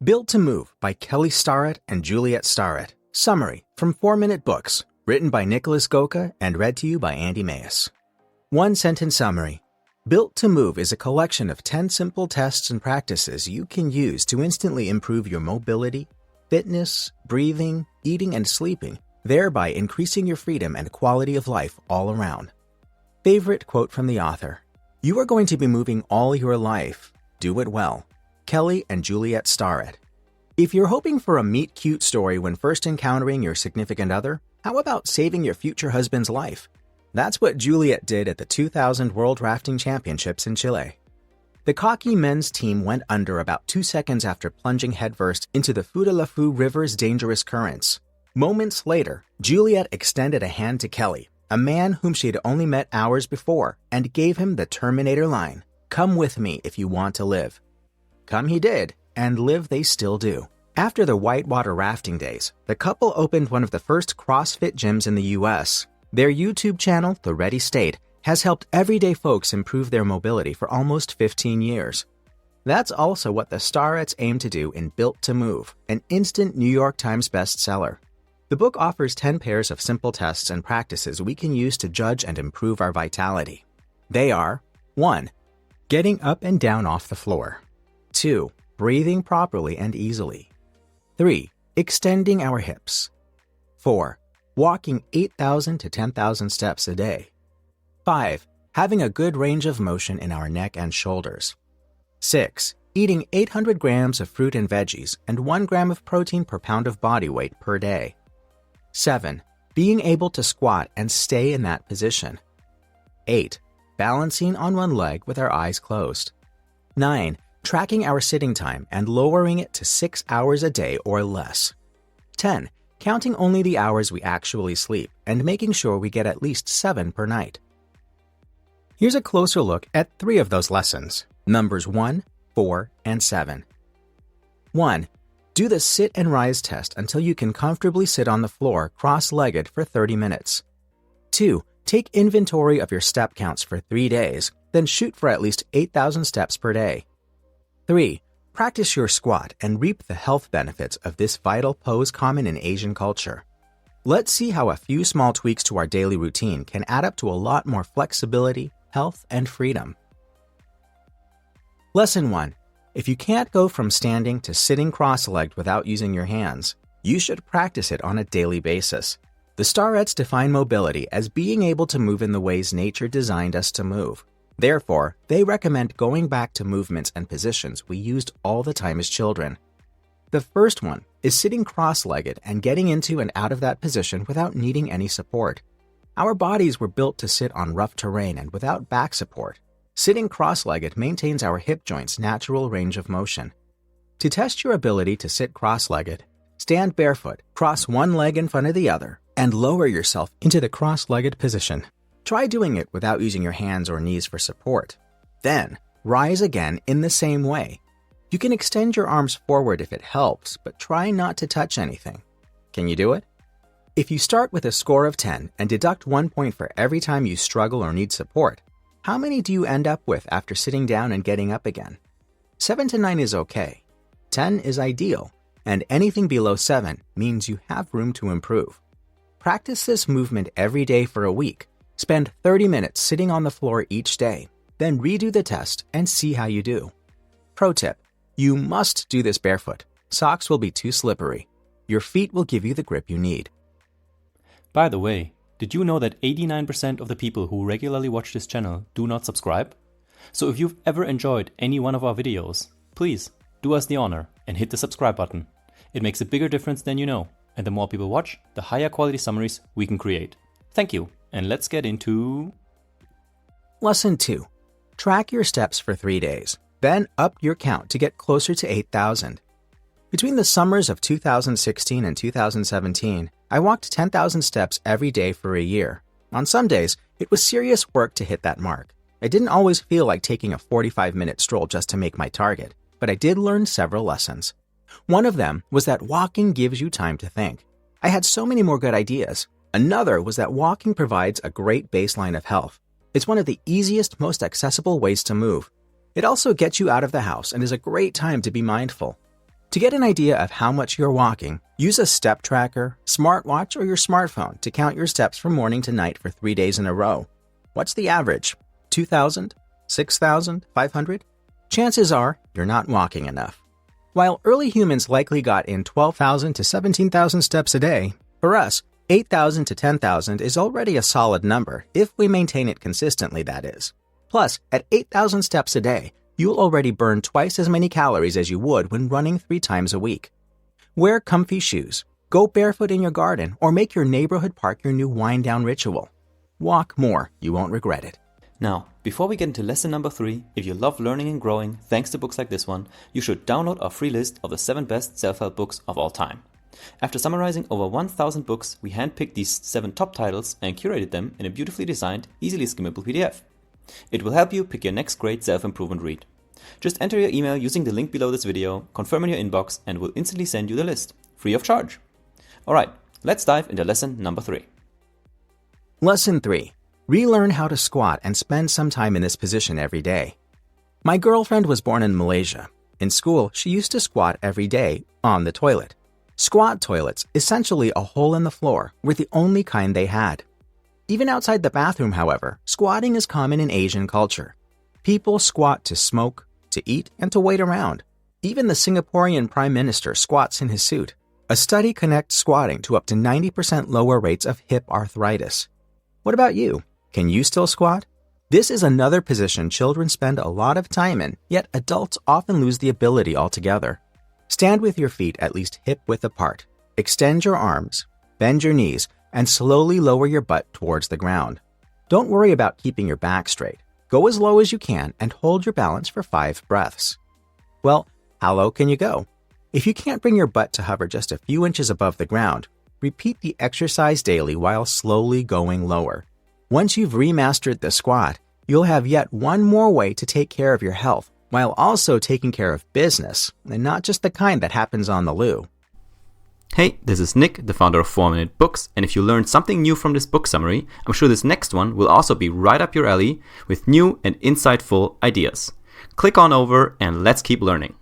Built to Move by Kelly Starrett and Juliet Starrett. Summary from 4-Minute Books, written by Nicholas Goka and read to you by Andy Mayes. One-sentence summary. Built to Move is a collection of 10 simple tests and practices you can use to instantly improve your mobility, fitness, breathing, eating, and sleeping, thereby increasing your freedom and quality of life all around. Favorite quote from the author. You are going to be moving all your life. Do it well. Kelly and Juliet Starrett. If you're hoping for a meet-cute story when first encountering your significant other, how about saving your future husband's life? That's what Juliet did at the 2000 World Rafting Championships in Chile. The cocky men's team went under about 2 seconds after plunging headfirst into the Fudalafu River's dangerous currents. Moments later, Juliet extended a hand to Kelly, a man whom she had only met hours before, and gave him the Terminator line, "Come with me if you want to live." Come he did, and live they still do. After the whitewater rafting days, the couple opened one of the first CrossFit gyms in the U.S. Their YouTube channel, The Ready State, has helped everyday folks improve their mobility for almost 15 years. That's also what the Starretts aim to do in Built to Move, an instant New York Times bestseller. The book offers 10 pairs of simple tests and practices we can use to judge and improve our vitality. They are 1. Getting up and down off the floor. 2. Breathing properly and easily. 3. Extending our hips. 4. Walking 8,000 to 10,000 steps a day. 5. Having a good range of motion in our neck and shoulders. 6. Eating 800 grams of fruit and veggies and 1 gram of protein per pound of body weight per day. 7. Being able to squat and stay in that position. 8. Balancing on one leg with our eyes closed. 9. Tracking our sitting time and lowering it to 6 hours a day or less. 10. Counting only the hours we actually sleep and making sure we get at least 7 per night. Here's a closer look at 3 of those lessons, numbers 1, 4, and 7. 1. Do the sit and rise test until you can comfortably sit on the floor cross-legged for 30 minutes. 2. Take inventory of your step counts for 3 days, then shoot for at least 8,000 steps per day. 3. Practice your squat and reap the health benefits of this vital pose common in Asian culture. Let's see how a few small tweaks to our daily routine can add up to a lot more flexibility, health, and freedom. Lesson 1. If you can't go from standing to sitting cross-legged without using your hands, you should practice it on a daily basis. The Starretts define mobility as being able to move in the ways nature designed us to move. Therefore, they recommend going back to movements and positions we used all the time as children. The first one is sitting cross-legged and getting into and out of that position without needing any support. Our bodies were built to sit on rough terrain and without back support. Sitting cross-legged maintains our hip joints' natural range of motion. To test your ability to sit cross-legged, stand barefoot, cross one leg in front of the other, and lower yourself into the cross-legged position. Try doing it without using your hands or knees for support. Then, rise again in the same way. You can extend your arms forward if it helps, but try not to touch anything. Can you do it? If you start with a score of 10 and deduct 1 point for every time you struggle or need support, how many do you end up with after sitting down and getting up again? 7 to 9 is okay. 10 is ideal, and anything below 7 means you have room to improve. Practice this movement every day for a week. Spend 30 minutes sitting on the floor each day, then redo the test and see how you do. Pro tip: you must do this barefoot. Socks will be too slippery. Your feet will give you the grip you need. By the way, did you know that 89% of the people who regularly watch this channel do not subscribe? So if you've ever enjoyed any one of our videos, please do us the honor and hit the subscribe button. It makes a bigger difference than you know, and the more people watch, the higher quality summaries we can create. Thank you, and let's get into... Lesson 2. Track your steps for 3 days, then up your count to get closer to 8,000. Between the summers of 2016 and 2017, I walked 10,000 steps every day for a year. On some days, it was serious work to hit that mark. I didn't always feel like taking a 45-minute stroll just to make my target, but I did learn several lessons. One of them was that walking gives you time to think. I had so many more good ideas. Another was that walking provides a great baseline of health. It's one of the easiest, most accessible ways to move. It also gets you out of the house and is a great time to be mindful. To get an idea of how much you're walking, use a step tracker, smartwatch, or your smartphone to count your steps from morning to night for 3 days in a row. What's the average? 2,000? 6,000? 500? Chances are you're not walking enough. While early humans likely got in 12,000 to 17,000 steps a day, for us, 8,000 to 10,000 is already a solid number if we maintain it consistently, that is. Plus, at 8,000 steps a day, you'll already burn twice as many calories as you would when running 3 times a week. Wear comfy shoes, go barefoot in your garden, or make your neighborhood park your new wind-down ritual. Walk more, you won't regret it. Now, before we get into lesson number 3, if you love learning and growing thanks to books like this one, you should download our free list of the 7 best self-help books of all time. After summarizing over 1,000 books, we handpicked these 7 top titles and curated them in a beautifully designed, easily skimmable PDF. It will help you pick your next great self-improvement read. Just enter your email using the link below this video, confirm in your inbox, and we'll instantly send you the list, free of charge. Alright, let's dive into lesson number 3. Lesson 3. Relearn how to squat and spend some time in this position every day. My girlfriend was born in Malaysia. In school, she used to squat every day on the toilet. Squat toilets, essentially a hole in the floor, were the only kind they had. Even outside the bathroom, however, squatting is common in Asian culture. People squat to smoke, to eat, and to wait around. Even the Singaporean Prime Minister squats in his suit. A study connects squatting to up to 90% lower rates of hip arthritis. What about you? Can you still squat? This is another position children spend a lot of time in, yet adults often lose the ability altogether. Stand with your feet at least hip-width apart. Extend your arms, bend your knees, and slowly lower your butt towards the ground. Don't worry about keeping your back straight. Go as low as you can and hold your balance for 5 breaths. Well, how low can you go? If you can't bring your butt to hover just a few inches above the ground, repeat the exercise daily while slowly going lower. Once you've remastered the squat, you'll have yet one more way to take care of your health while also taking care of business, and not just the kind that happens on the loo. Hey, this is Nick, the founder of 4-Minute Books, and if you learned something new from this book summary, I'm sure this next one will also be right up your alley with new and insightful ideas. Click on over and let's keep learning.